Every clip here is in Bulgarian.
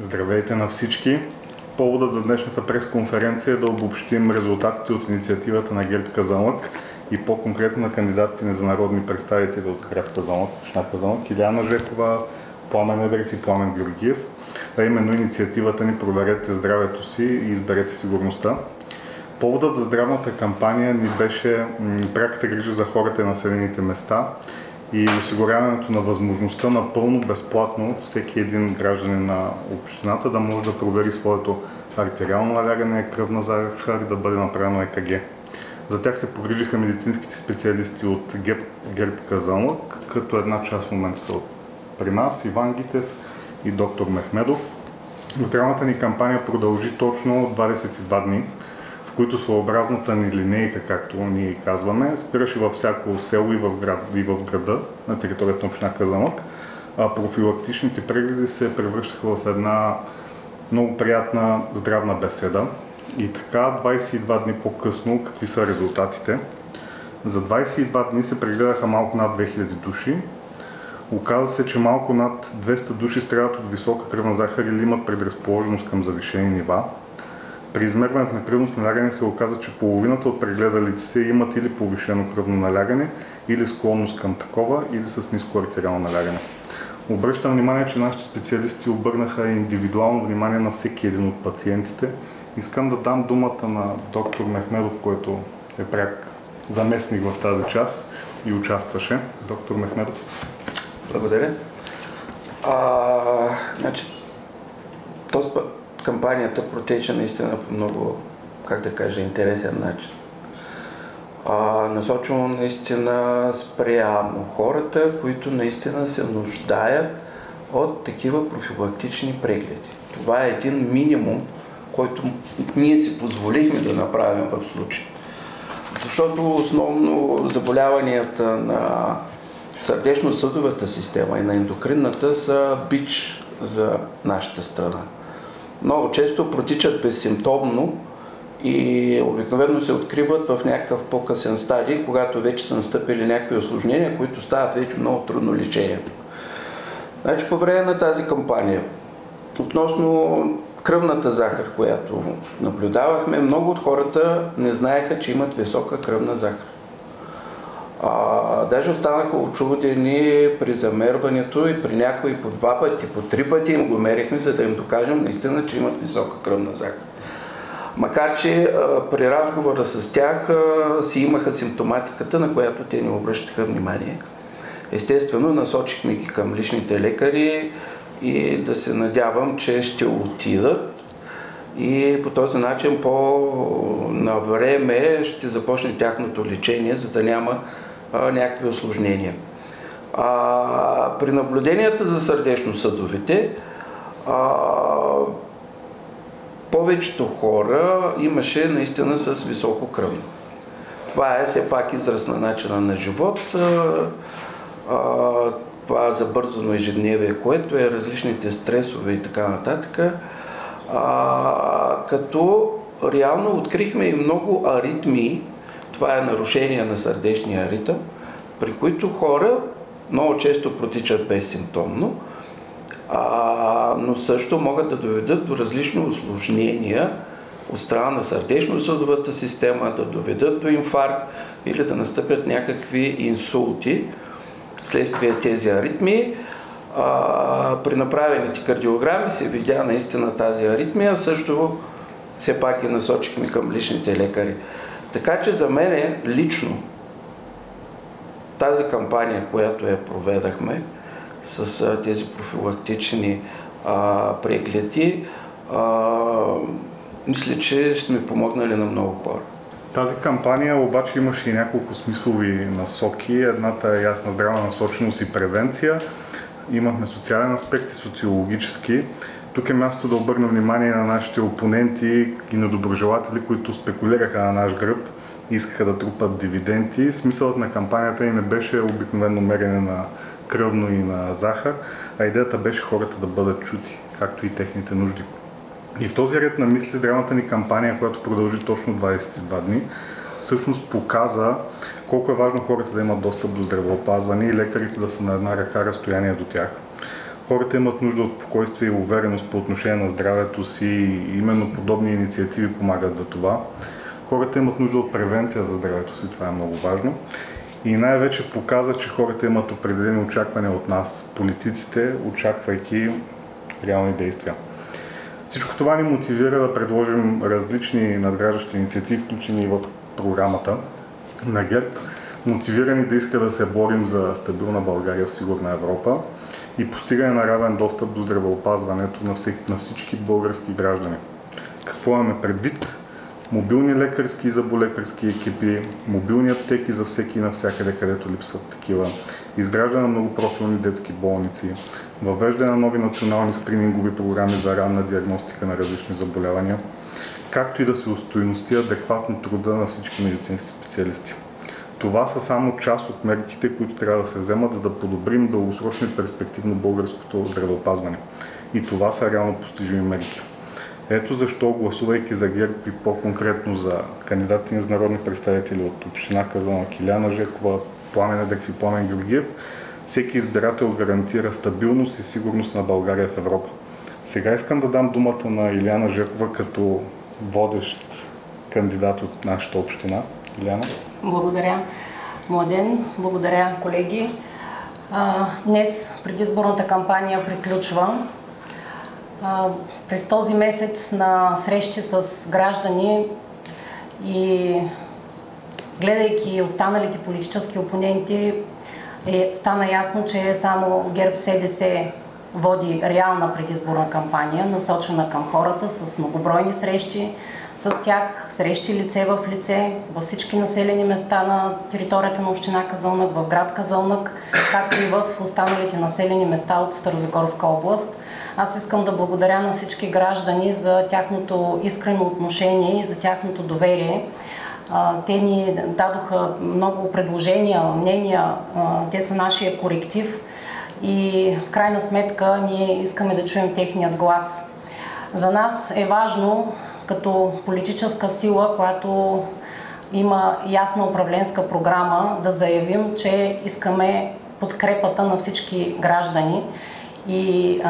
Здравейте на всички! Поводът за днешната пресконференция е да обобщим резултатите от инициативата на ГЕРБ Казанлък и по-конкретно на кандидатите ни за народни представители от град Казанлък, община Казанлък, Илияна Жекова, Пламен Едрев и Пламен Георгиев, а именно инициативата ни "Проверете здравето си и изберете сигурността". Поводът за здравната кампания ни беше пряката грижа за хората и населените места и осигуряването на възможността напълно безплатно всеки един гражданин на общината да може да провери своето артериално налягане, кръвна захар, да бъде направено ЕКГ. За тях се погрижиха медицинските специалисти от ГЕРБ Казанлък, като една част в момента са при нас Иван Гитев и доктор Мехмедов. Здравната ни кампания продължи точно 22 дни, в които своеобразната ни линейка, както ние казваме, спираше във всяко село и в града на територията на община Казанлък, а профилактичните прегледи се превръщаха в една много приятна здравна беседа. И така, 22 дни по-късно, какви са резултатите? За 22 дни се прегледаха малко над 2000 души. Оказа се, че малко над 200 души страдат от висока кръвна захар или имат предразположеност към завишени нива. При измерването на кръвното налягане се оказа, че половината от прегледалите се имат или повишено кръвно налягане, или склонност към такова, или с ниско артериално налягане. Обръщам внимание, че нашите специалисти обърнаха индивидуално внимание на всеки един от пациентите. Искам да дам думата на доктор Мехмедов, който е пряк заместник в тази част и участваше. Доктор Мехмедов. Благодаря. Този път кампанията протече наистина по много, интересен начин. Насочвам наистина спрямо хората, които наистина се нуждаят от такива профилактични прегледи. Това е един минимум, който ние си позволихме да направим в случая. Защото основно заболяванията на сърдечно-съдовата система и на ендокринната са бич за нашата страна. Много често протичат безсимптомно и обикновено се откриват в някакъв по-късен стадий, когато вече са настъпили някакви усложнения, които стават вече много трудно лечение. Значи, по време на тази кампания, относно кръвната захар, която наблюдавахме, много от хората не знаеха, че имат висока кръвна захар. Даже останаха учудени при замерването и при някои по 2 пъти, по 3 пъти им го мерихме, за да им докажем наистина, че имат висока кръвна захар. Макар че при разговора с тях си имаха симптоматиката, на която те не обръщаха внимание. Естествено, насочихме ги към личните лекари и да се надявам, че ще отидат и по този начин на време ще започне тяхното лечение, за да няма някакви усложнения. При наблюденията за сърдечно-съдовите повечето хора имаше наистина с високо кръвно. Това е все пак израз на начина на живот, това забързано ежедневие, което е различните стресове и така нататък, като реално открихме и много аритмии. Това е нарушение на сърдечния ритъм, при които хора много често протичат безсимптомно, но също могат да доведат до различни усложнения от страна на сърдечно-съдовата система, да доведат до инфаркт или да настъпят някакви инсулти вследствие тези аритмии. При направените кардиограми се видя наистина тази аритмия, също все пак ги насочихме към личните лекари. Така че за мен лично тази кампания, която я проведахме с тези профилактични прегледи, мисля, че сме помогнали на много хора. Тази кампания обаче имаше и няколко смислови насоки. Едната е ясна здравна насоченост и превенция. Имахме социален аспект и социологически. Тук е място да обърна внимание на нашите опоненти и на доброжелатели, които спекулираха на наш гръб и искаха да трупат дивиденти. Смисълът на кампанията и не беше обикновено мерене на кръвно и на захар, а идеята беше хората да бъдат чути, както и техните нужди. И в този ред на мисли здравната ни кампания, която продължи точно 22 дни, всъщност показа колко е важно хората да имат достъп до здравеопазване и лекарите да са на една ръка разстояние до тях. Хората имат нужда от спокойствие и увереност по отношение на здравето си и именно подобни инициативи помагат за това. Хората имат нужда от превенция за здравето си, това е много важно. И най-вече показа, че хората имат определени очаквания от нас, политиците, очаквайки реални действия. Всичко това ни мотивира да предложим различни надграждащи инициативи, включени в програмата на ГЕРБ, мотивирани да иска да се борим за стабилна България в сигурна Европа и постигане на равен достъп до здравеопазването на всички български граждани. Какво имаме предвид? Мобилни лекарски и зъболекарски екипи, мобилни аптеки за всеки и навсякъде, където липсват такива, изграждане на многопрофилни детски болници, въвеждане на нови национални скринингови програми за ранна диагностика на различни заболявания, както и да се устойности адекватно труда на всички медицински специалисти. Това са само част от мерките, които трябва да се вземат, за да подобрим дългосрочно и перспективно българското здравеопазване. И това са реално постижими мерки. Ето защо, гласувайки за ГЕРБ и по-конкретно за кандидатите ни за народни представители от община Казанлък, Илияна Жекова, Пламен Недев и Пламен Георгиев, всеки избирател гарантира стабилност и сигурност на България в Европа. Сега искам да дам думата на Илияна Жекова като водещ кандидат от нашата община. Илияна. Благодаря, Младен. Благодаря, колеги. Днес предизборната кампания приключва. През този месец на срещи с граждани и гледайки останалите политически опоненти, стана ясно, че само ГЕРБ-СДС води реална предизборна кампания, насочена към хората с многобройни срещи с тях, срещи лице в лице, във всички населени места на територията на община Казанлък, в град Казанлък, както и в останалите населени места от Старозагорска област. Аз искам да благодаря на всички граждани за тяхното искрено отношение и за тяхното доверие. Те ни дадоха много предложения, мнения, те са нашия коректив и в крайна сметка ние искаме да чуем техният глас. За нас е важно като политическа сила, която има ясна управленска програма, да заявим, че искаме подкрепата на всички граждани и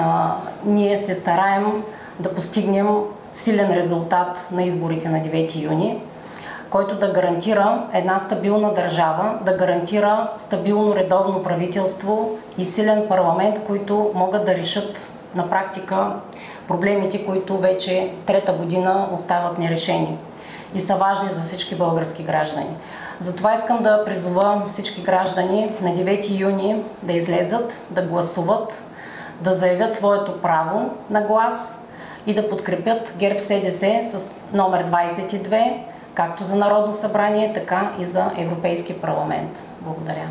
ние се стараем да постигнем силен резултат на изборите на 9 юни, който да гарантира една стабилна държава, да гарантира стабилно редовно правителство и силен парламент, които могат да решат на практика проблемите, които вече трета година остават нерешени и са важни за всички български граждани. Затова искам да призова всички граждани на 9 юни да излезат, да гласуват, да заявят своето право на глас и да подкрепят ГЕРБ-СДС с номер 22, както за Народно събрание, така и за Европейски парламент. Благодаря.